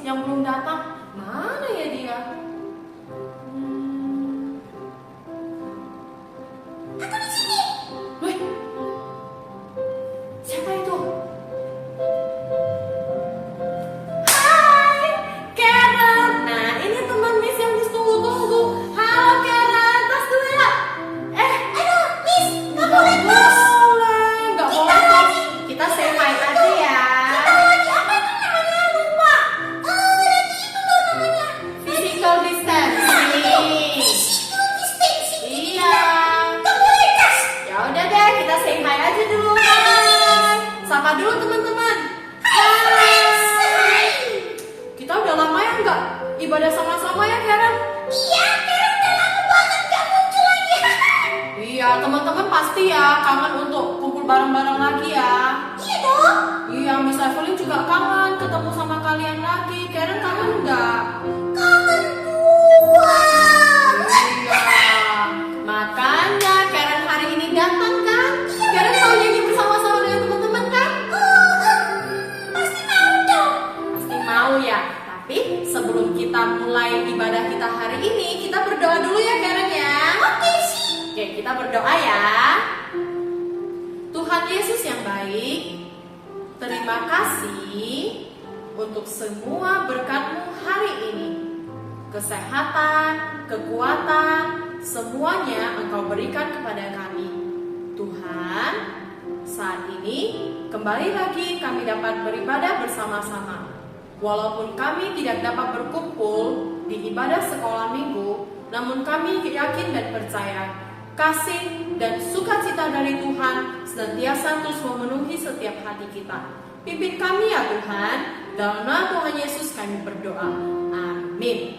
yang belum datang. Mana ya dia? Aku di sini. Wih, siapa itu? Hai, Karen. Nah, ini teman Miss yang ditunggu-tunggu. Halo Karen, tas dulu ya. Aduh, Miss, nggak Nggak boleh tas. boleh, nggak Kita boleh. lagi. Kita say hi aja ya. Kita lagi apa tuh namanya? Lupa. Lagi itu tuh namanya. Physical distancing. Physical distancing. Iya. Nggak boleh tas. Ya udah deh, kita say hi aja dulu. Hai. Sapa dulu teman-teman. Hai. Kita udah lama ya nggak ibadah sama-sama ya Karen? Iya, Karen udah lama banget nggak muncul lagi. Iya, teman-teman pasti ya kangen untuk kumpul bareng-bareng lagi ya. Iya dong. Iya, Miss Evelyn juga kangen ketemu sama kalian lagi. Karen kangen nggak? Kangen banget. Iya. Makanya Karen hari ini datang kan? Karen mau nyanyi bersama-sama dengan teman-teman kan? Pasti mau dong. Pasti mau ya. Tapi sebelum kita mulai ibadah kita hari ini, kita berdoa dulu ya Karen ya. Oke sih. Oke, kita berdoa ya. Tuhan Yesus yang baik, terima kasih untuk semua berkat-Mu hari ini. Kesehatan, kekuatan, semuanya Engkau berikan kepada kami. Tuhan, saat ini kembali lagi kami dapat beribadah bersama-sama. Walaupun kami tidak dapat berkumpul di ibadah sekolah minggu, namun kami yakin dan percaya kasih dan sukacita dari Tuhan senantiasa terus memenuhi setiap hati kita. Pimpin kami ya Tuhan, dalam nama Tuhan Yesus kami berdoa. Amin.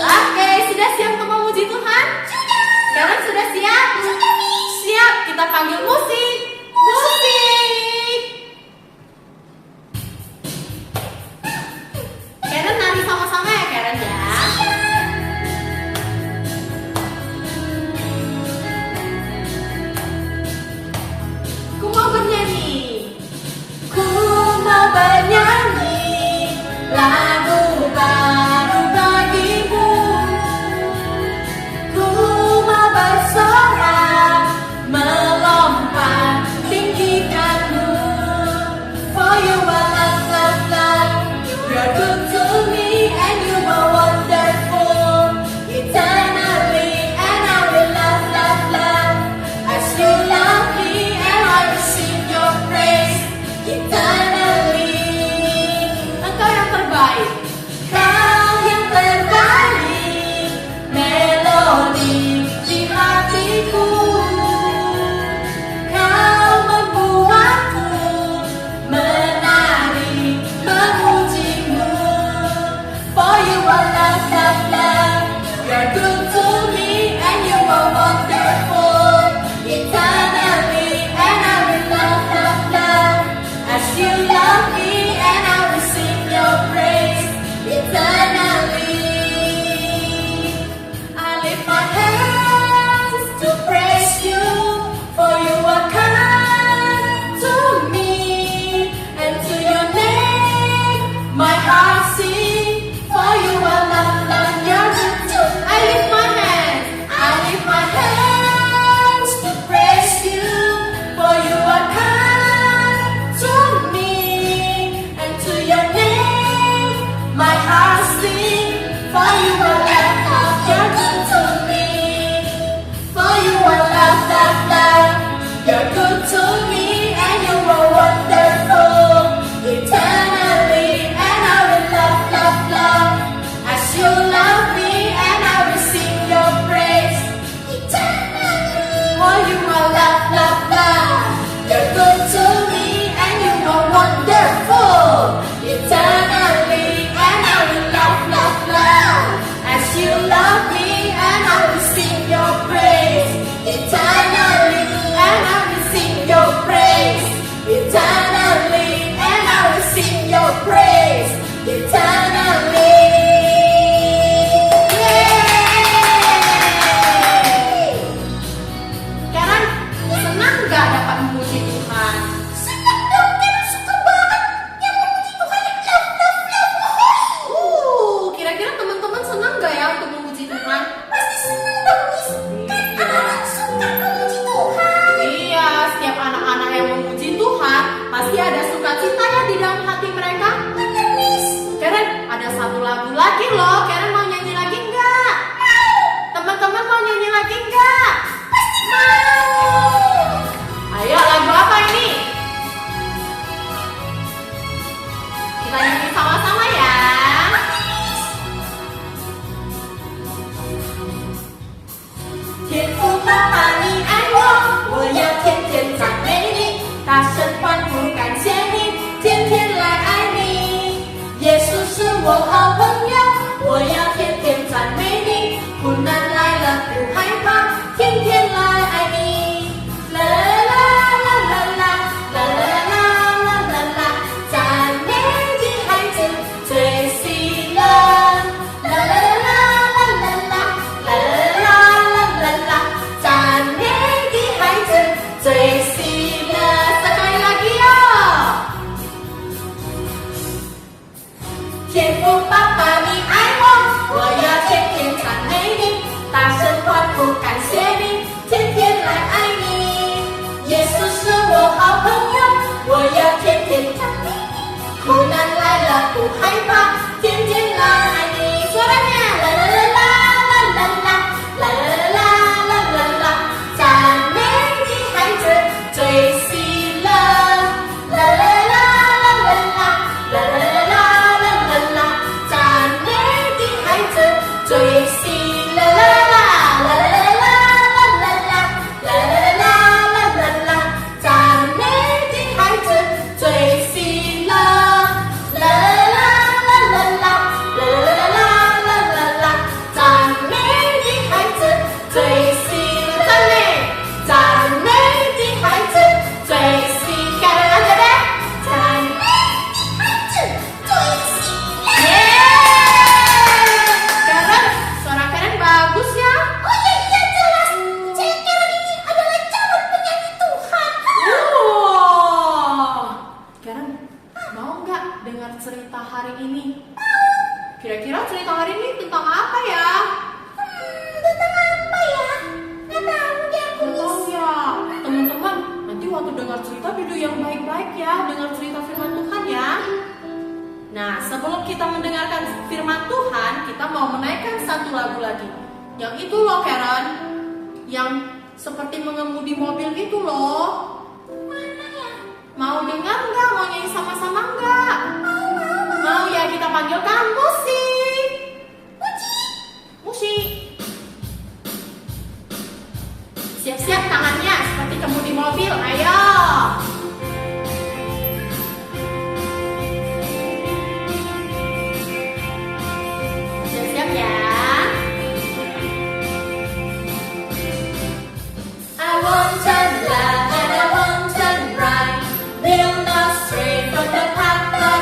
Oke, sudah siap untuk memuji Tuhan? Sudah. Kalian sudah siap? Sudah, Miss. Siap, kita panggil musik. Musik. Karen nari sama-sama ya Karen ya. Ku mau bernyanyi. Ku mau bernyanyi lagu baru bagimu. Ku mau bersorak melompat tinggikanmu. For you are love, love, love. You're good to me and you are wonderful. Eternally and I will love, love, love. As you love me and I will sing your praise. Eternally. Engkau yang terbaik. Kau yang terbaik. Melodi di hatiku. Kau membuatku menari memujimu. For you are love, love, love. You're good to me and you are wonderful. Eternally and I will love, love, love. As you love me and I will sing your praise. Eternally. I lift my hands to praise you, for you are kind to me, and to your name my heart sings. For you are love, love, you're good to. I lift my hands to praise you, for you are kind to me, and to your name my heart sings. For you are love, love, you're good to me. For you are love, love, love. You're good to me and you are wonderful. Eternally and I will love, love, love. As you love me and I will sing your praise. Eternally. For you are love, love, love. You're good to me and you are wonderful. Eternally and I will love, love, love. As you love me and I will sing your praise. Eternally and I will sing your praise. Eternally and I will sing your praise. Eternally. Yeay! Karen, senang gak dapat memuji Tuhan? Senang dong, Karen suka banget yang memuji Tuhan yang love, love, love. lagi loh. Karen mau nyanyi lagi nggak? Teman-teman mau nyanyi lagi nggak? Pasti mau. Ayo, lagu apa ini? Kita nyanyi sama-sama ya. 天父爸爸，你爱我，我要天天赞美你，大声欢呼感谢你，天天来爱你。耶稣是我好朋友，我要天天赞美你，苦难来了不害怕，天天来爱你。啦啦啦啦啦啦啦啦啦啦啦，赞美的孩子最喜乐。啦啦啦啦啦啦啦啦啦啦啦，赞美的孩子最喜乐。Sekali lagi yo. 天父爸爸，你爱我，我要天天赞美你，大声欢呼感谢你，天天来爱你。耶稣是我好朋友，我要天天赞美你，苦难来了不害怕，天天来爱你。Suaranya la la la la la la la la la la la la， 赞美的孩子最喜乐。啦啦啦啦啦啦啦啦啦啦啦啦，赞美的孩子最喜乐。啦啦啦啦啦啦啦啦啦啦啦啦啦，赞美的孩子最喜乐。啦啦啦啦啦啦啦啦啦啦，赞美的孩子最喜乐。赞美的孩子最喜乐。Karen aja deh. 赞美的孩子最喜乐。 Karen, suara Karen bagus ya. Oh iya iya jelas. Cek Karen ini adalah calon penyanyi Tuhan. Wow. Karen, mau nggak dengar cerita hari ini? Kira-kira cerita hari ini tentang apa ya? Tentang apa ya? Nggak tahu deh aku Nggak tahu ya. Teman-teman, nanti waktu dengar cerita duduk yang baik-baik ya. Dengar cerita firman Tuhan ya. Nah, sebelum kita mendengarkan firman Tuhan, kita mau menaikkan satu lagu lagi. Yang itu loh Karen, yang seperti mengemudi mobil itu loh. Mana ya? Mau dengar nggak? Mau nyanyi sama-sama nggak? Mau. Mau ya, kita panggilkan musik. Musik. Musik. Siap-siap tangannya seperti kemudi mobil. Ayo. Siap-siap ya. I won't turn left and I won't turn right. Will not stray from the path of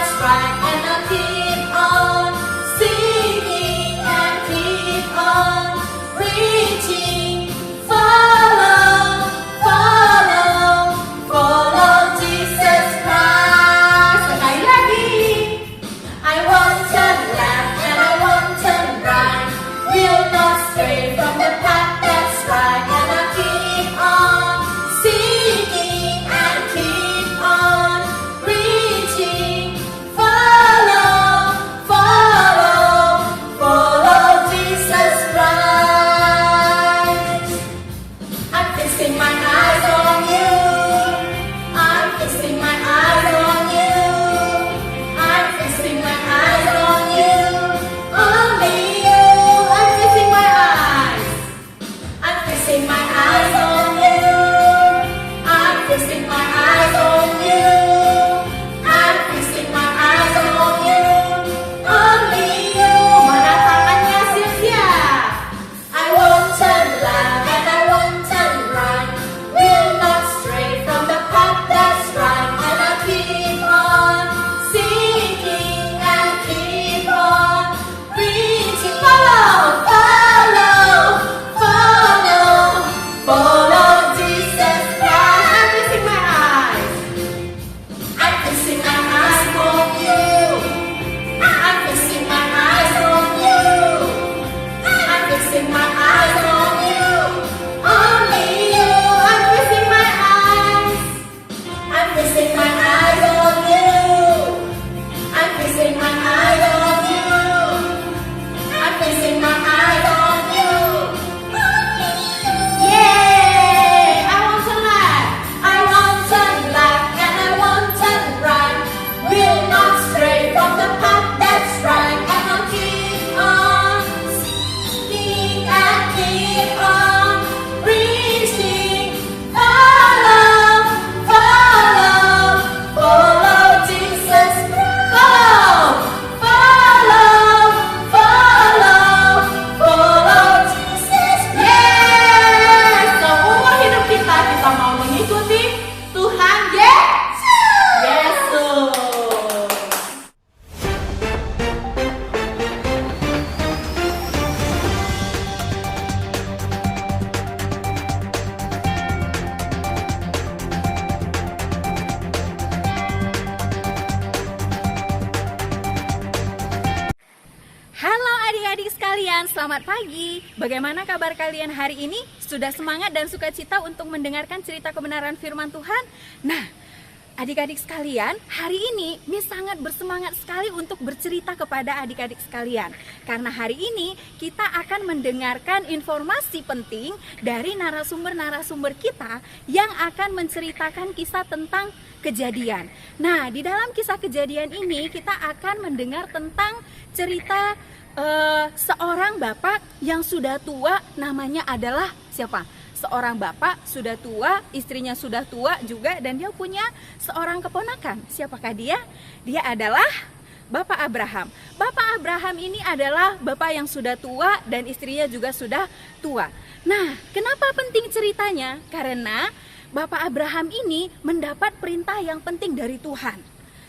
sekalian, selamat pagi. Bagaimana kabar kalian hari ini? Sudah semangat dan sukacita untuk mendengarkan cerita kebenaran firman Tuhan? Nah, adik-adik sekalian, hari ini Miss sangat bersemangat sekali untuk bercerita kepada adik-adik sekalian. Karena hari ini kita akan mendengarkan informasi penting dari narasumber-narasumber kita yang akan menceritakan kisah tentang kejadian. Nah, di dalam kisah kejadian ini kita akan mendengar tentang cerita seorang bapak yang sudah tua, namanya adalah siapa? Seorang bapak sudah tua, istrinya sudah tua juga, dan dia punya seorang keponakan. Siapakah dia? Dia adalah Bapak Abraham. Bapak Abraham ini adalah bapak yang sudah tua dan istrinya juga sudah tua. Nah, kenapa penting ceritanya? Karena Bapak Abraham ini mendapat perintah yang penting dari Tuhan.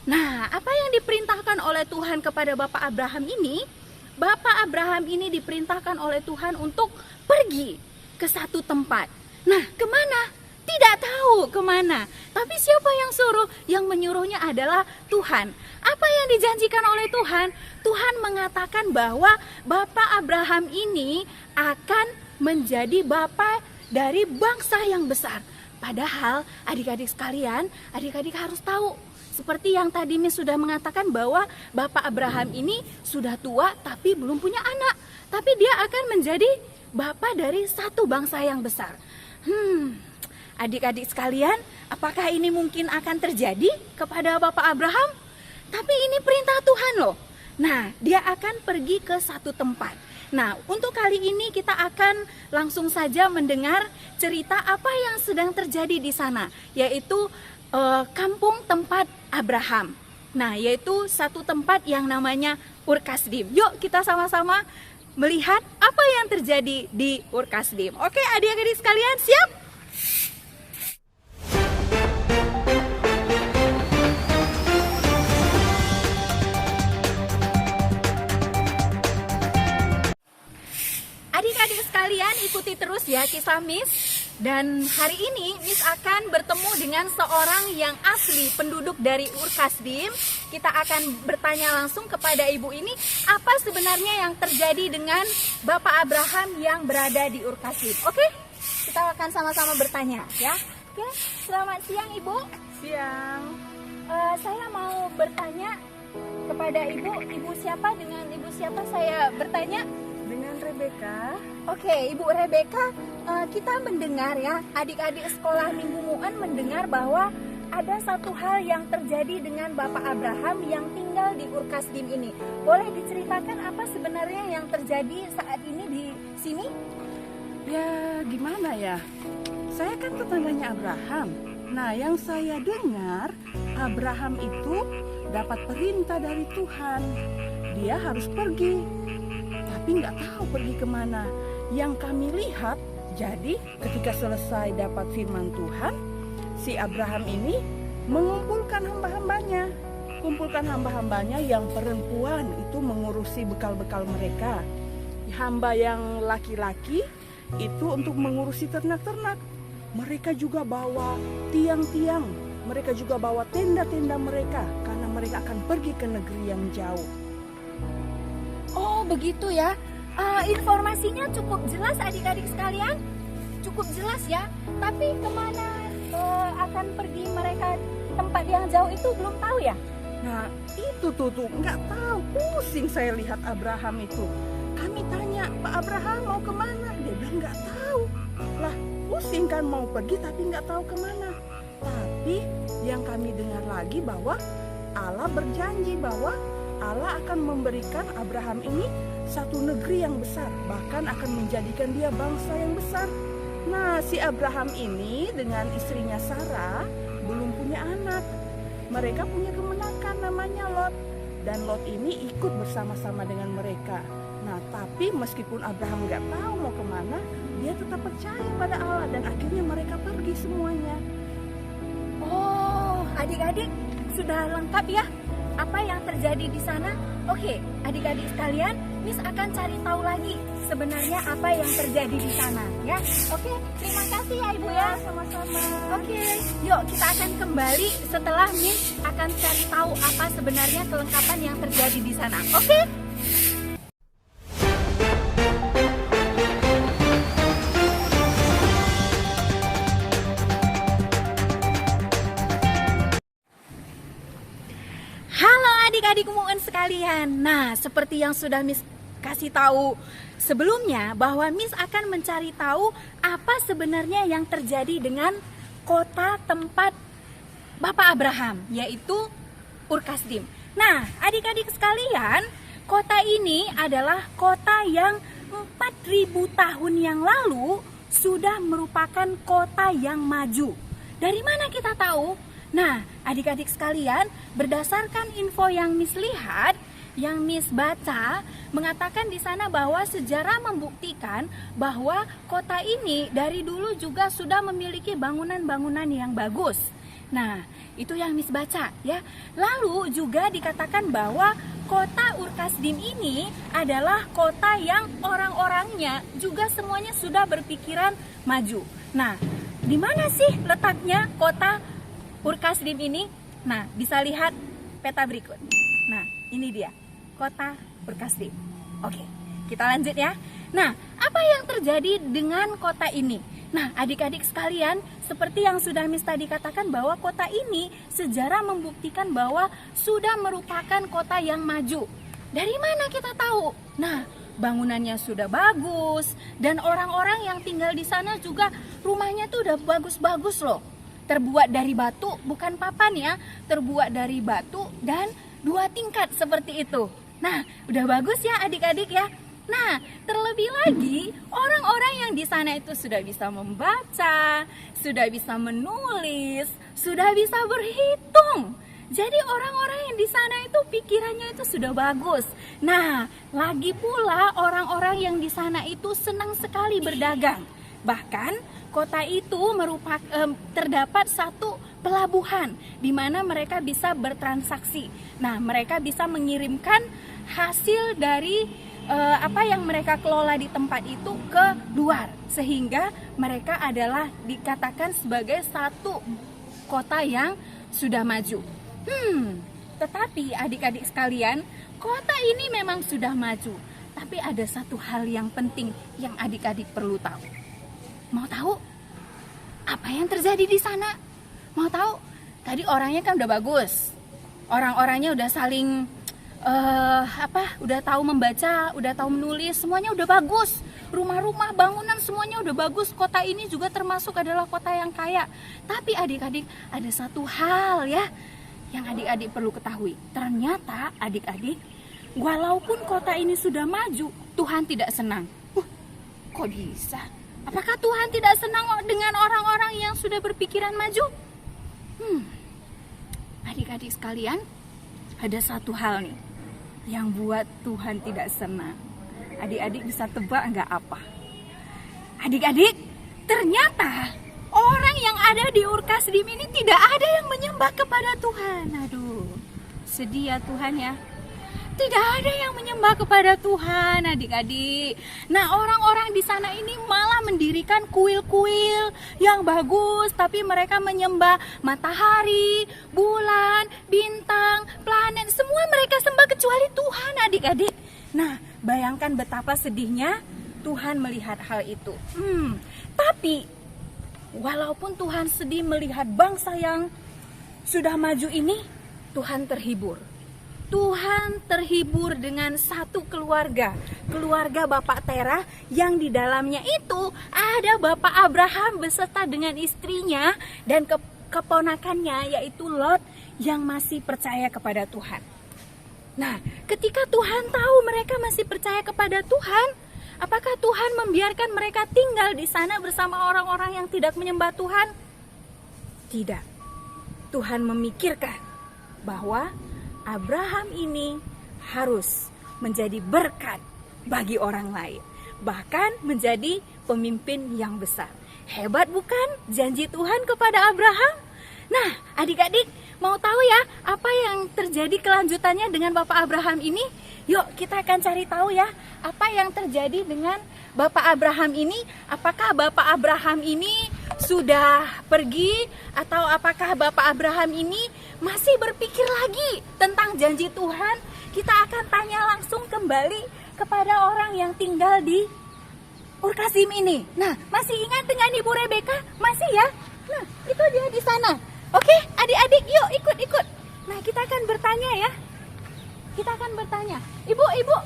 Nah, apa yang diperintahkan oleh Tuhan kepada Bapak Abraham ini? Bapak Abraham ini diperintahkan oleh Tuhan untuk pergi ke satu tempat. Nah, kemana? Tidak tahu kemana. Tapi siapa yang suruh? Yang menyuruhnya adalah Tuhan. Apa yang dijanjikan oleh Tuhan? Tuhan mengatakan bahwa Bapak Abraham ini akan menjadi bapak dari bangsa yang besar. Padahal adik-adik sekalian, adik-adik harus tahu. Seperti yang tadi Miss sudah mengatakan bahwa Bapak Abraham ini sudah tua tapi belum punya anak. Tapi dia akan menjadi bapak dari satu bangsa yang besar. Adik-adik sekalian, apakah ini mungkin akan terjadi kepada Bapak Abraham? Tapi ini perintah Tuhan loh. Nah, dia akan pergi ke satu tempat. Nah, untuk kali ini kita akan langsung saja mendengar cerita apa yang sedang terjadi di sana, yaitu kampung tempat Abraham. Nah, yaitu satu tempat yang namanya Ur Kasdim. Yuk kita sama-sama melihat apa yang terjadi di Ur Kasdim. Oke, adik-adik sekalian, siap? Adik-adik sekalian, ikuti terus ya kisah Miss. Dan hari ini Miss akan bertemu dengan seorang yang asli penduduk dari Ur Kasdim. Kita akan bertanya langsung kepada ibu ini, apa sebenarnya yang terjadi dengan Bapak Abraham yang berada di Ur Kasdim. Oke? Kita akan sama-sama bertanya ya. Oke, selamat siang Ibu. Siang. Saya mau bertanya kepada Ibu, Ibu siapa, dengan Ibu siapa saya bertanya? Dengan Rebecca. Oke, Ibu Rebecca, kita mendengar ya, adik-adik sekolah Minggu Mu'an mendengar bahwa ada satu hal yang terjadi dengan Bapak Abraham yang tinggal di Ur Kasdim ini. Boleh diceritakan apa sebenarnya yang terjadi saat ini di sini? Ya, gimana ya? Saya kan tetangganya Abraham. Nah, yang saya dengar, Abraham itu dapat perintah dari Tuhan. Dia harus pergi. Tapi nggak tahu pergi kemana. Yang kami lihat, jadi ketika selesai dapat firman Tuhan, si Abraham ini mengumpulkan hamba-hambanya. Kumpulkan hamba-hambanya yang perempuan itu mengurusi bekal-bekal mereka. Hamba yang laki-laki itu untuk mengurusi ternak-ternak. Mereka juga bawa tiang-tiang. Mereka juga bawa tenda-tenda mereka karena mereka akan pergi ke negeri yang jauh. Oh begitu ya, informasinya cukup jelas adik-adik sekalian, cukup jelas ya. Tapi kemana akan pergi mereka, tempat yang jauh itu belum tahu ya? Nah itu tuh nggak tahu, pusing saya lihat Abraham itu. Kami tanya, Pak Abraham mau kemana? Dia bilang nggak tahu. Lah pusing kan, mau pergi tapi nggak tahu kemana. Tapi yang kami dengar lagi bahwa Allah berjanji bahwa Allah akan memberikan Abraham ini satu negeri yang besar, bahkan akan menjadikan dia bangsa yang besar. Nah, si Abraham ini dengan istrinya Sarah belum punya anak. Mereka punya kemenakan namanya Lot, dan Lot ini ikut bersama-sama dengan mereka. Nah, tapi meskipun Abraham nggak tahu mau kemana, dia tetap percaya pada Allah dan akhirnya mereka pergi semuanya. Oh, adik-adik sudah lengkap ya apa yang terjadi di sana? Oke, adik-adik sekalian, Miss akan cari tahu lagi sebenarnya apa yang terjadi di sana ya. Oke, terima kasih ya Ibu ya. Sama-sama. Oke, yuk kita akan kembali setelah Miss akan cari tahu apa sebenarnya kelengkapan yang terjadi di sana. Oke? sekalian, nah seperti yang sudah Miss kasih tahu sebelumnya, bahwa Miss akan mencari tahu apa sebenarnya yang terjadi dengan kota tempat Bapak Abraham, yaitu Ur Kasdim. Nah, adik-adik sekalian, kota ini adalah kota yang 4.000 tahun yang lalu sudah merupakan kota yang maju. Dari mana kita tahu? Nah, adik-adik sekalian, berdasarkan info yang Miss lihat, yang Miss baca, mengatakan di sana bahwa sejarah membuktikan bahwa kota ini dari dulu juga sudah memiliki bangunan-bangunan yang bagus. Nah, itu yang Miss baca ya. Lalu juga dikatakan bahwa kota Ur Kasdim ini adalah kota yang orang-orangnya juga semuanya sudah berpikiran maju. Nah, di mana sih letaknya kota Ur Kasdim ini? Nah, bisa lihat peta berikut. Nah, ini dia kota Ur Kasdim. Oke, kita lanjut ya. Nah, apa yang terjadi dengan kota ini? Nah, adik-adik sekalian, seperti yang sudah Miss tadi katakan bahwa kota ini sejarah membuktikan bahwa sudah merupakan kota yang maju. Dari mana kita tahu? Nah, bangunannya sudah bagus dan orang-orang yang tinggal di sana juga rumahnya tuh udah bagus-bagus loh. Terbuat dari batu, bukan papan ya, terbuat dari batu dan 2 tingkat seperti itu. Nah, udah bagus ya adik-adik ya. Nah, terlebih lagi orang-orang yang di sana itu sudah bisa membaca, sudah bisa menulis, sudah bisa berhitung. Jadi orang-orang yang di sana itu pikirannya itu sudah bagus. Nah, lagi pula orang-orang yang di sana itu senang sekali berdagang. Bahkan kota itu terdapat satu pelabuhan di mana mereka bisa bertransaksi. Nah, mereka bisa mengirimkan hasil dari apa yang mereka kelola di tempat itu ke luar, sehingga mereka adalah dikatakan sebagai satu kota yang sudah maju. Tetapi adik-adik sekalian, kota ini memang sudah maju, tapi ada satu hal yang penting yang adik-adik perlu tahu. Mau tahu apa yang terjadi di sana? Mau tahu? Tadi orangnya kan udah bagus, orang-orangnya udah saling udah tahu membaca, udah tahu menulis, semuanya udah bagus. Rumah-rumah, bangunan semuanya udah bagus. Kota ini juga termasuk adalah kota yang kaya. Tapi adik-adik, ada satu hal ya yang adik-adik perlu ketahui. Ternyata adik-adik, walaupun kota ini sudah maju, Tuhan tidak senang. Kok bisa? Apakah Tuhan tidak senang dengan orang-orang yang sudah berpikiran maju? Adik-adik sekalian, ada satu hal nih yang buat Tuhan tidak senang. Adik-adik bisa tebak nggak apa? Adik-adik, ternyata orang yang ada di Ur Kasdim ini tidak ada yang menyembah kepada Tuhan. Aduh, sedih ya Tuhan ya. Tidak ada yang menyembah kepada Tuhan, adik-adik. Nah, orang-orang di sana ini malah mendirikan kuil-kuil yang bagus, tapi mereka menyembah matahari, bulan, bintang, planet, semua mereka sembah kecuali Tuhan, adik-adik. Nah, bayangkan betapa sedihnya Tuhan melihat hal itu. Tapi walaupun Tuhan sedih melihat bangsa yang sudah maju ini, Tuhan terhibur. Tuhan terhibur dengan satu keluarga Bapak Terah, yang di dalamnya itu ada Bapak Abraham beserta dengan istrinya dan keponakannya, yaitu Lot, yang masih percaya kepada Tuhan. Nah, ketika Tuhan tahu mereka masih percaya kepada Tuhan, apakah Tuhan membiarkan mereka tinggal di sana bersama orang-orang yang tidak menyembah Tuhan? Tidak. Tuhan memikirkan bahwa Abraham ini harus menjadi berkat bagi orang lain, bahkan menjadi pemimpin yang besar. Hebat bukan janji Tuhan kepada Abraham? Nah, adik-adik mau tahu ya apa yang terjadi kelanjutannya dengan Bapak Abraham ini? Yuk kita akan cari tahu ya apa yang terjadi dengan Bapak Abraham ini. Apakah Bapak Abraham ini sudah pergi, atau apakah Bapak Abraham ini masih berpikir lagi tentang janji Tuhan? Kita akan tanya langsung kembali kepada orang yang tinggal di Ur Kasdim ini. Nah, masih ingat dengan Ibu Rebeka? Masih ya? Nah, itu dia di sana. Oke, adik-adik yuk ikut-ikut. Nah, kita akan bertanya ya. kita akan bertanya. Ibu,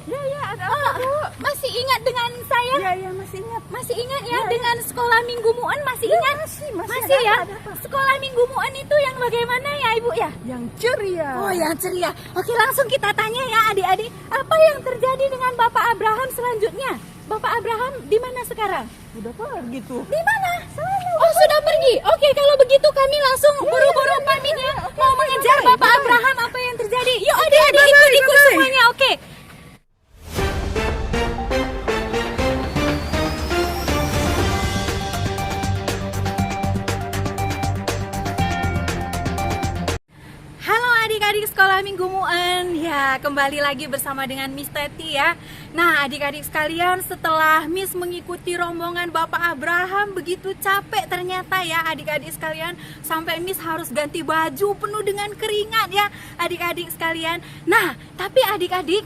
Ya, ada apa, Bu? masih ingat dengan saya? Ya, masih ingat. Masih ingat ya, Ya. dengan sekolah Minggu Mu'en masih Ya, ingat? masih ya. ada apa? Sekolah Minggu Mu'en itu yang bagaimana ya, Ibu ya? Yang ceria. Oh, yang ceria. Oke, langsung kita tanya ya, adik-adik, apa yang terjadi dengan Bapak Abraham selanjutnya? Bapak Abraham di mana sekarang? Udah pergi tuh. Di mana? Oh, sudah pergi. Oke, kalau begitu kami langsung buru-buru pamit ya. Mau mengejar Bapak Abraham, apa yang terjadi? Yuk adik-adik ikut bye-bye. semuanya, oke. Halo adik-adik sekolah Minggu Mu'en. Ya, kembali lagi bersama dengan Miss Teti ya. Nah, adik-adik sekalian, setelah Miss mengikuti rombongan Bapak Abraham, begitu capek ternyata ya adik-adik sekalian, sampai Miss harus ganti baju penuh dengan keringat ya adik-adik sekalian. Nah, tapi adik-adik,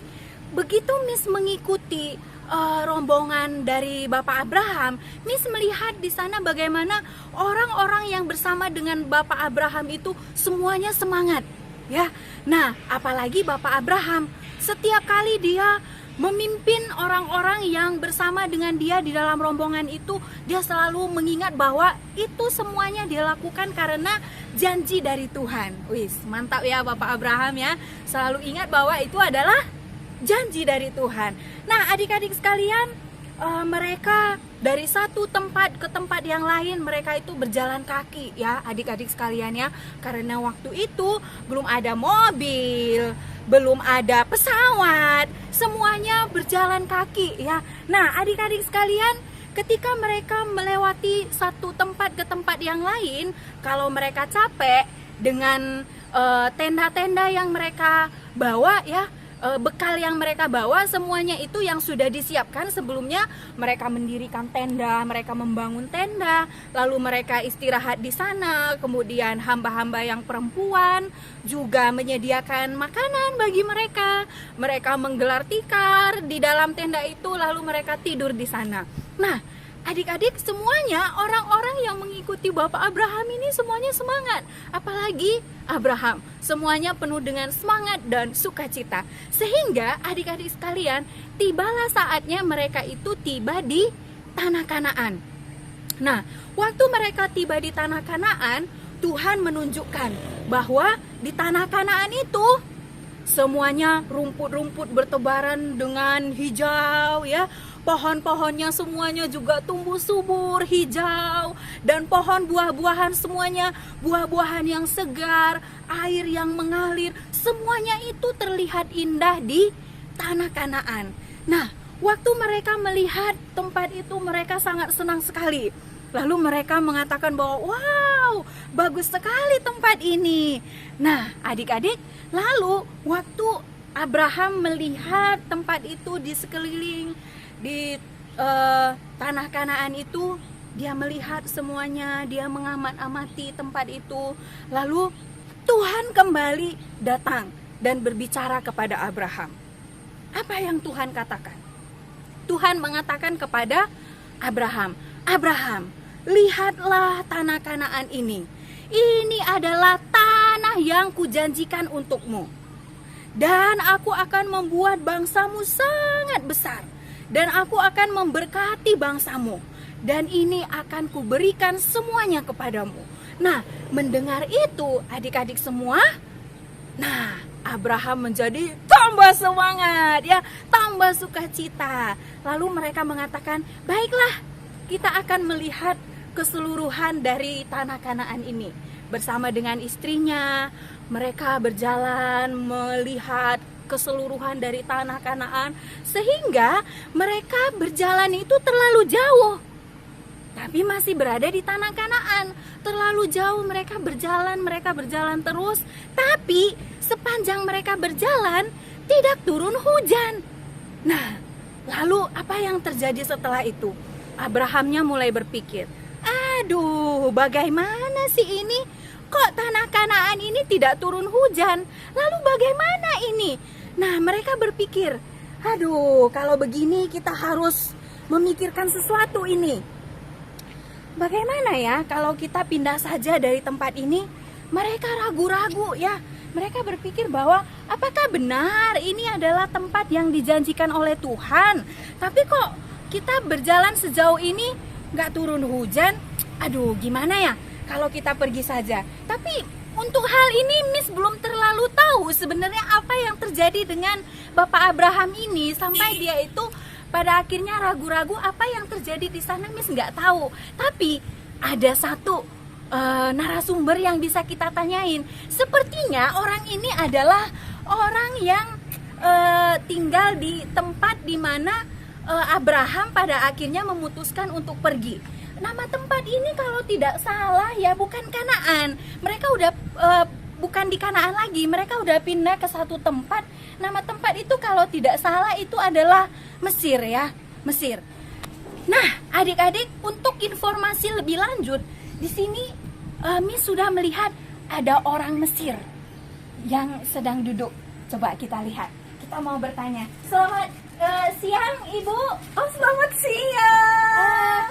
begitu Miss mengikuti rombongan dari Bapak Abraham, Miss melihat di sana bagaimana orang-orang yang bersama dengan Bapak Abraham itu semuanya semangat, ya. Nah, apalagi Bapak Abraham, setiap kali dia memimpin orang-orang yang bersama dengan dia di dalam rombongan itu, dia selalu mengingat bahwa itu semuanya dia lakukan karena janji dari Tuhan. Wis, mantap ya Bapak Abraham ya, selalu ingat bahwa itu adalah janji dari Tuhan. Nah, adik-adik sekalian, mereka dari satu tempat ke tempat yang lain, mereka itu berjalan kaki ya adik-adik sekalian ya, karena waktu itu belum ada mobil, belum ada pesawat, semuanya berjalan kaki ya. Nah, adik-adik sekalian, ketika mereka melewati satu tempat ke tempat yang lain, kalau mereka capek dengan tenda-tenda yang mereka bawa ya, bekal yang mereka bawa, semuanya itu yang sudah disiapkan sebelumnya. Mereka mendirikan tenda, mereka membangun tenda, lalu mereka istirahat di sana. Kemudian hamba-hamba yang perempuan juga menyediakan makanan bagi mereka. Mereka menggelar tikar di dalam tenda itu, lalu mereka tidur di sana. Nah, adik-adik semuanya, orang-orang yang mengikuti Bapak Abraham ini semuanya semangat. Apalagi Abraham, semuanya penuh dengan semangat dan sukacita. Sehingga adik-adik sekalian, tibalah saatnya mereka itu tiba di tanah Kanaan. Nah, waktu mereka tiba di tanah Kanaan, Tuhan menunjukkan bahwa di tanah Kanaan itu semuanya rumput-rumput bertebaran dengan hijau ya. Pohon-pohonnya semuanya juga tumbuh subur, hijau. Dan pohon buah-buahan semuanya, buah-buahan yang segar, air yang mengalir, semuanya itu terlihat indah di tanah Kanaan. Nah, waktu mereka melihat tempat itu, mereka sangat senang sekali. Lalu mereka mengatakan bahwa wow, bagus sekali tempat ini. Nah, adik-adik, lalu waktu Abraham melihat tempat itu di sekeliling, di tanah Kanaan itu, dia melihat semuanya, dia mengamat-amati tempat itu. Lalu Tuhan kembali datang dan berbicara kepada Abraham. Apa yang Tuhan katakan? Tuhan mengatakan kepada Abraham, Abraham, lihatlah tanah Kanaan ini. Ini adalah tanah yang kujanjikan untukmu. Dan aku akan membuat bangsamu sangat besar. Dan aku akan memberkati bangsamu. Dan ini akan kuberikan semuanya kepadamu. Nah, mendengar itu adik-adik semua, nah, Abraham menjadi tambah semangat ya, tambah sukacita. Lalu mereka mengatakan, baiklah, kita akan melihat keseluruhan dari tanah Kanaan ini. Bersama dengan istrinya, mereka berjalan melihat keseluruhan dari tanah Kanaan, sehingga mereka berjalan itu terlalu jauh, tapi masih berada di tanah Kanaan. Terlalu jauh mereka berjalan terus, tapi sepanjang mereka berjalan tidak turun hujan. Nah, lalu apa yang terjadi setelah itu? Abrahamnya mulai berpikir, aduh, bagaimana sih ini? Kok tanah Kanaan ini tidak turun hujan? Lalu bagaimana ini? Nah, mereka berpikir, aduh, kalau begini kita harus memikirkan sesuatu ini. Bagaimana ya kalau kita pindah saja dari tempat ini? Mereka ragu-ragu ya. Mereka berpikir bahwa apakah benar ini adalah tempat yang dijanjikan oleh Tuhan? Tapi kok kita berjalan sejauh ini nggak turun hujan? Aduh, gimana ya kalau kita pergi saja? Tapi untuk hal ini Miss belum terlalu tahu sebenarnya apa yang terjadi dengan Bapak Abraham ini sampai dia itu pada akhirnya ragu-ragu apa yang terjadi di sana. Miss nggak tahu. Tapi ada satu narasumber yang bisa kita tanyain. Sepertinya orang ini adalah orang yang tinggal di tempat di mana Abraham pada akhirnya memutuskan untuk pergi. Nama tempat ini kalau tidak salah ya bukan Kanaan. Mereka udah bukan di Kanaan lagi. Mereka udah pindah ke satu tempat. Nama tempat itu kalau tidak salah itu adalah Mesir ya, Mesir. Nah, adik-adik, untuk informasi lebih lanjut, di sini Miss sudah melihat ada orang Mesir yang sedang duduk. Coba kita lihat. Kita mau bertanya. Selamat siang, Ibu. Oh, selamat siang.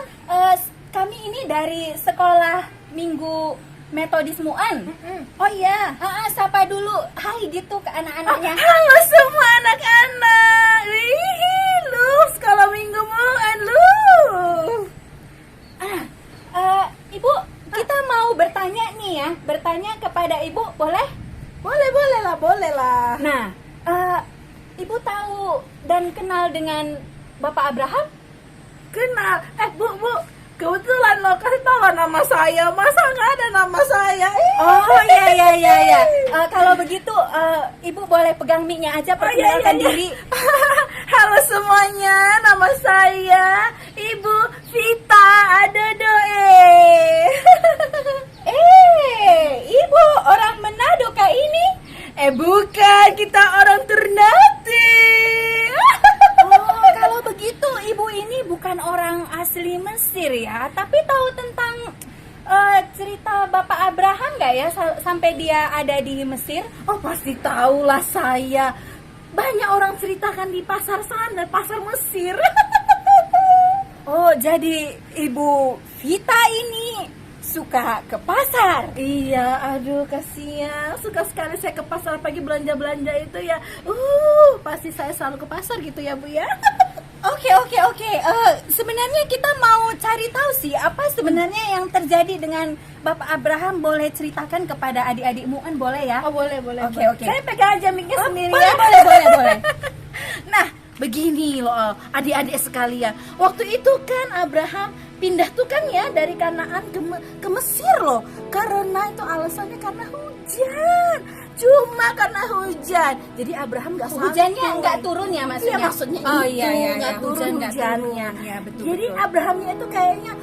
Kami ini dari sekolah Minggu Metodis Muan. Oh iya. Sapa dulu. Hai gitu ke anak-anaknya. Halo semua anak-anak. Wih, lu sekolah minggu muan lu. Ibu, kita mau bertanya nih ya. Bertanya kepada Ibu, boleh? Boleh lah. Nah, Ibu tahu dan kenal dengan Bapak Abraham? Kenal. Bu. Kebetulan lo kasih tahu nama saya. Masa nggak ada nama saya? Oh iya. Kalau begitu, Ibu boleh pegang mic-nya aja, perkenalkan diri. Halo semuanya, nama saya Ibu Vita Adodoe. Ibu orang Manado kah ini? Bukan, kita orang Ternate. Oh, kalau begitu Ibu ini bukan orang asli Mesir ya, tapi tahu tentang cerita Bapak Abraham nggak ya sampai dia ada di Mesir? Oh, pasti tahulah saya. Banyak orang ceritakan di pasar sana, pasar Mesir. Oh, jadi Ibu Vita ini suka ke pasar? Iya, aduh kasihan. Suka sekali saya ke pasar pagi belanja-belanja itu ya. Pasti saya selalu ke pasar gitu ya, Bu ya. Oke. Sebenarnya kita mau cari tahu sih apa sebenarnya yang terjadi dengan Bapak Abraham. Boleh ceritakan kepada adik-adik Muan, boleh ya? Oh, boleh. Oke. Saya pegang aja mic-nya sendiri boleh, ya. boleh. Nah, begini loh adik-adik sekalian. Waktu itu kan Abraham pindah tuh kan ya dari Kanaan ke Mesir loh. Karena itu alasannya karena hujan. Cuma karena hujan. Jadi Abraham nggak santuy. Hujannya nggak turun ya maksudnya? Iya, maksudnya oh, itu iya. nggak turun Hujan nggak hujannya. turun. Ya, betul. Jadi Abrahamnya itu kayaknya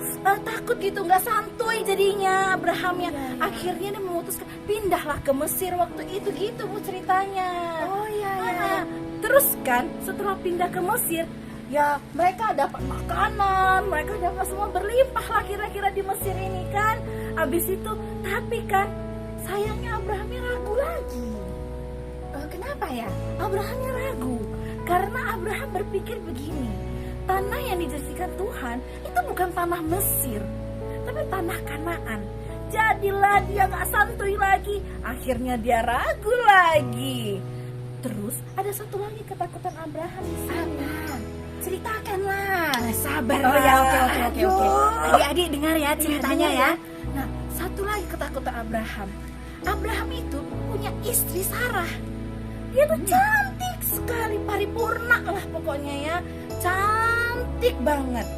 takut gitu, nggak santuy jadinya Abrahamnya. Akhirnya dia memutuskan pindahlah ke Mesir waktu itu gitu Bu ceritanya. Oh iya. Terus kan setelah pindah ke Mesir, ya mereka dapat makanan, mereka dapat semua berlimpah lah kira-kira di Mesir ini kan. Abis itu, tapi kan sayangnya Abrahamnya ragu lagi. Kenapa ya? Abrahamnya ragu karena Abraham berpikir begini, tanah yang dijanjikan Tuhan itu bukan tanah Mesir, tapi tanah Kanaan. Jadilah dia gak santuy lagi. Akhirnya dia ragu lagi. Terus ada satu lagi ketakutan Abraham di sana. Ceritakanlah. Sabar. Oh ya, oke. Adik-adik dengar ya ceritanya ya. Nah, satu lagi ketakutan Abraham. Abraham itu punya istri Sarah. Dia tuh cantik sekali, paripurna lah pokoknya ya. Cantik banget.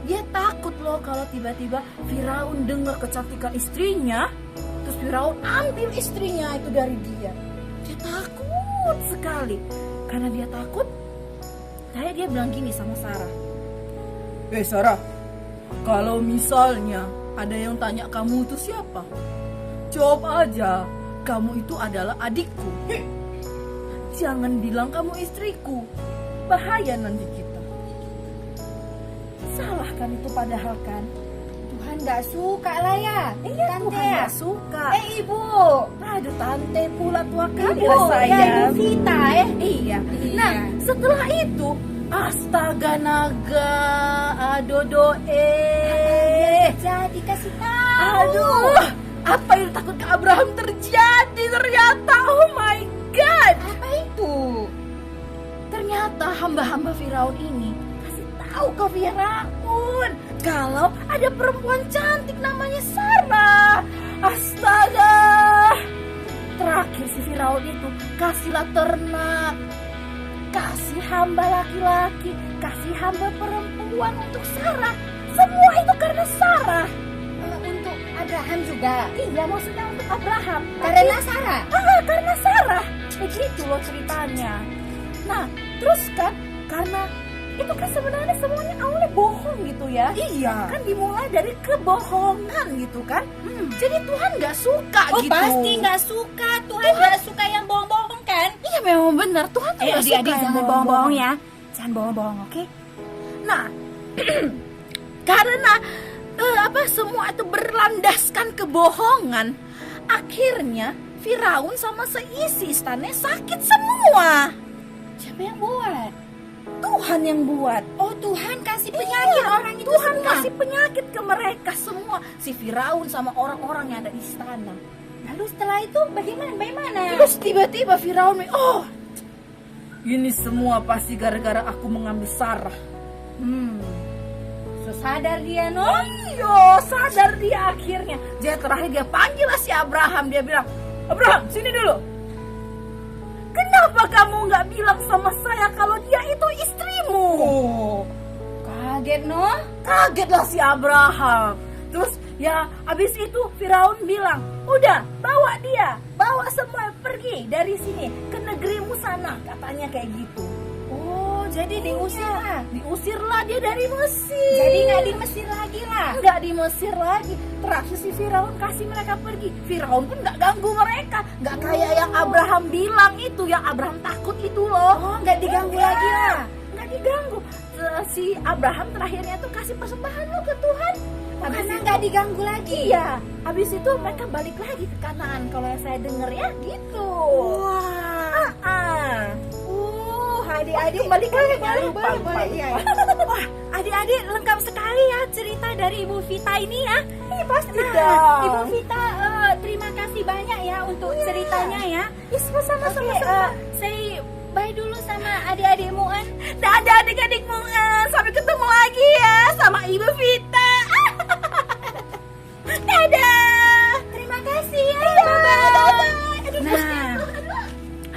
Dia takut loh kalau tiba-tiba Firaun dengar kecantikan istrinya, terus Firaun ambil istrinya itu dari dia. Dia takut sekali. Karena dia takut, dia bilang gini sama Sarah. Sarah, kalau misalnya ada yang tanya kamu itu siapa? Jawab aja, kamu itu adalah adikku. Jangan bilang kamu istriku. Bahaya nanti kita. Salah kan itu padahal kan? Tuhan gak suka lah ya. Iya, Tante Tuhan ya? gak suka. Ibu. Aduh, tante pula tua kali Ibu, lah saya. ya Ibu Vita ya. Iya. Nah, setelah itu, astaga naga, adodoe. Jadi kasih tahu. Aduh, Apa yang takut ke Abraham terjadi ternyata. Oh my God. Apa itu? Ternyata hamba-hamba Firaun ini kasih tahu ke Firaun kalau ada perempuan cantik namanya Sarah. Astaga. Terakhir si Firaun itu kasihlah ternak, kasih hamba laki-laki, kasih hamba perempuan untuk Sarah. Semua itu karena Sarah. Untuk Abraham juga. Iya, maksudnya untuk Abraham. Karena Sarah. Karena Sarah. Begitu loh ceritanya. Nah, terus kan karena itu kan sebenarnya semuanya awalnya bohong gitu ya. Iya. Kan dimulai dari kebohongan gitu kan. Jadi Tuhan nggak suka Oh gitu. pasti nggak suka. Tuhan nggak suka yang bohong-bohong kan? Iya memang benar. Tuhan tuh nggak suka Adik-adik yang jangan bohong-bohong ya. Jangan bohong-bohong, oke? Nah, karena semua itu berlandaskan kebohongan, akhirnya Firaun sama seisi istananya sakit semua. Siapa yang buat? Tuhan yang buat. Oh Tuhan kasih penyakit Iya, orang itu Tuhan semua. kasih penyakit ke mereka semua, si Firaun sama orang-orang yang ada di istana. Lalu setelah itu bagaimana? Terus tiba-tiba Firaun, ini semua pasti gara-gara aku mengambil Sarah. So sadar dia no? Iya, sadar dia akhirnya. Dia terakhir dia panggil si Abraham. Dia bilang, Abraham, sini dulu. Kenapa kamu nggak bilang sama saya kalau dia itu istrimu? Kaget no? Kagetlah si Abraham. Terus ya abis itu Firaun bilang, udah bawa semua pergi dari sini ke negerimu sana, katanya kayak gitu. Oh jadi diusir lah. Diusirlah dia dari Mesir. Jadi nggak di Mesir lagi lah. Nggak di Mesir lagi. Terakhir si Firaun kasih mereka pergi. Firaun pun nggak ganggu mereka. Nggak kayak yang Abraham bilang itu, yang Abraham takut itu loh. Oh nggak diganggu lagi lah. Nggak diganggu. Si Abraham terakhirnya tuh kasih persembahan lo ke Tuhan. Karena nggak diganggu lagi. Iya. Habis itu mereka balik lagi ke Kanaan. Kalau yang saya dengar ya gitu. Wah. Adik-adik balik lagi. boleh. Iya. Wah, adik-adik lengkap sekali ya cerita dari Ibu Vita ini ya. Iya pasti Nah, dong. Ibu Vita terima kasih banyak ya untuk ceritanya ya. Sama-sama. Say bye dulu sama adik-adik Muan. Dadah adik-adik sampai ketemu lagi ya sama Ibu Vita. Dadah. Terima kasih ya. Bye-bye. Nah,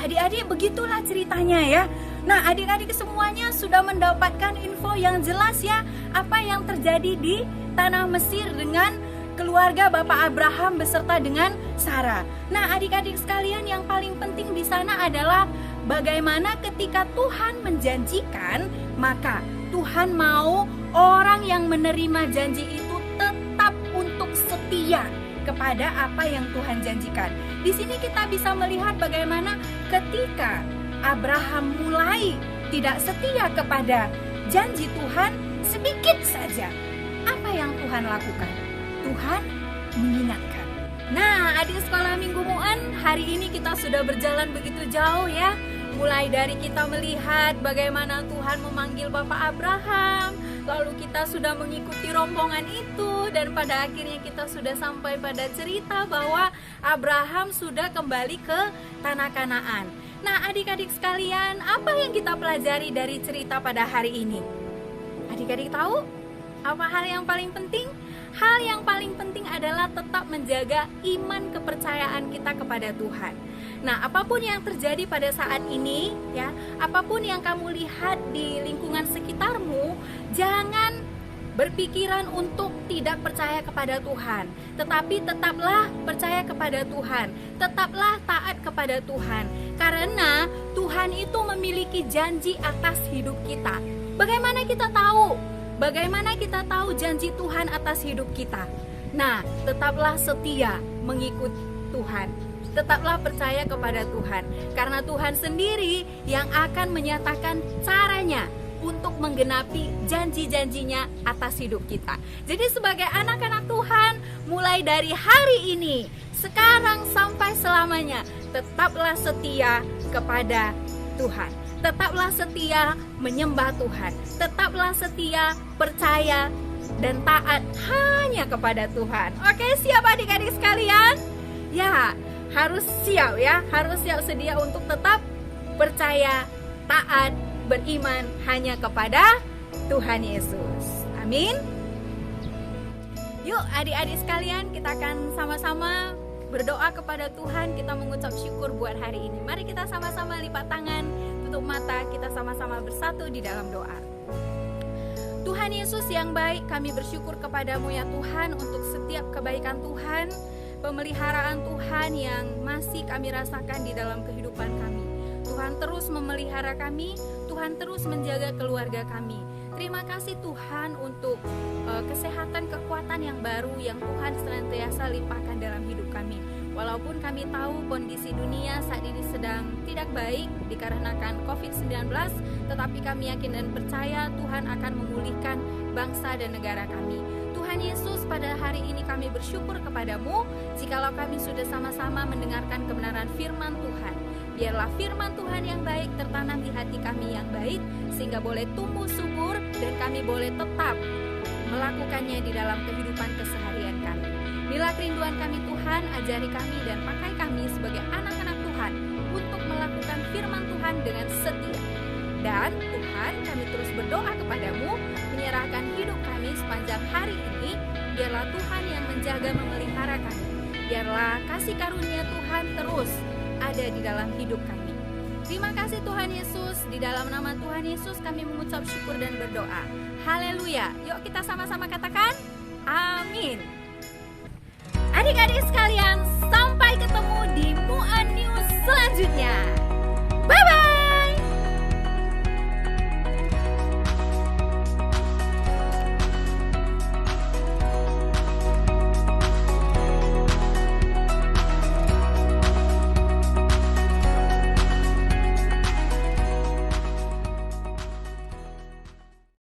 adik-adik begitulah ceritanya ya. Nah, adik-adik semuanya sudah mendapatkan info yang jelas ya apa yang terjadi di tanah Mesir dengan keluarga Bapak Abraham beserta dengan Sarah. Nah, adik-adik sekalian yang paling penting di sana adalah bagaimana ketika Tuhan menjanjikan, maka Tuhan mau orang yang menerima janji itu tetap untuk setia kepada apa yang Tuhan janjikan. Di sini kita bisa melihat bagaimana ketika Abraham mulai tidak setia kepada janji Tuhan sedikit saja, apa yang Tuhan lakukan? Tuhan mengingatkan. Nah, adik sekolah Minggu Muan, hari ini kita sudah berjalan begitu jauh ya. Mulai dari kita melihat bagaimana Tuhan memanggil Bapak Abraham, lalu kita sudah mengikuti rombongan itu, dan pada akhirnya kita sudah sampai pada cerita bahwa Abraham sudah kembali ke tanah Kanaan. Nah, adik-adik sekalian, apa yang kita pelajari dari cerita pada hari ini? Adik-adik tahu apa hal yang paling penting? Hal yang paling penting adalah tetap menjaga iman kepercayaan kita kepada Tuhan. Nah, apapun yang terjadi pada saat ini, ya, apapun yang kamu lihat di lingkungan sekitarmu, jangan berpikiran untuk tidak percaya kepada Tuhan, tetapi tetaplah percaya kepada Tuhan, tetaplah taat kepada Tuhan, karena Tuhan itu memiliki janji atas hidup kita. Bagaimana kita tahu? Bagaimana kita tahu janji Tuhan atas hidup kita? Nah, tetaplah setia mengikut Tuhan. Tetaplah percaya kepada Tuhan, karena Tuhan sendiri yang akan menyatakan caranya untuk menggenapi janji-janjinya atas hidup kita. Jadi sebagai anak-anak Tuhan, mulai dari hari ini, sekarang sampai selamanya, tetaplah setia kepada Tuhan. Tetaplah setia menyembah Tuhan. Tetaplah setia percaya dan taat hanya kepada Tuhan. Oke, siap adik-adik sekalian? Ya, harus siap ya, harus siap sedia untuk tetap percaya, taat, beriman hanya kepada Tuhan Yesus. Amin. Yuk adik-adik sekalian, kita akan sama-sama berdoa kepada Tuhan. Kita mengucap syukur buat hari ini. Mari kita sama-sama lipat tangan, tutup mata, kita sama-sama bersatu di dalam doa. Tuhan Yesus yang baik, kami bersyukur kepadamu ya Tuhan untuk setiap kebaikan Tuhan, pemeliharaan Tuhan yang masih kami rasakan di dalam kehidupan kami. Tuhan terus memelihara kami, Tuhan terus menjaga keluarga kami. Terima kasih Tuhan untuk kesehatan, kekuatan yang baru yang Tuhan senantiasa limpahkan dalam hidup kami. Walaupun kami tahu kondisi dunia saat ini sedang tidak baik dikarenakan COVID-19, tetapi kami yakin dan percaya Tuhan akan memulihkan bangsa dan negara kami. Tuhan Yesus, pada hari ini kami bersyukur kepadamu jikalau kami sudah sama-sama mendengarkan kebenaran firman Tuhan. Biarlah firman Tuhan yang baik tertanam di hati kami yang baik, sehingga boleh tumbuh subur dan kami boleh tetap melakukannya di dalam kehidupan keseharian kami. Inilah kerinduan kami Tuhan, ajari kami dan pakai kami sebagai anak-anak Tuhan untuk melakukan firman Tuhan dengan setia. Dan Tuhan, kami terus berdoa kepadamu, menyerahkan hidup kami sepanjang hari ini. Biarlah Tuhan yang menjaga memelihara kami. Biarlah kasih karunia Tuhan terus ada di dalam hidup kami. Terima kasih Tuhan Yesus. Di dalam nama Tuhan Yesus kami mengucap syukur dan berdoa. Haleluya. Yuk kita sama-sama katakan amin. Adik-adik sekalian, sampai ketemu di Muan News selanjutnya.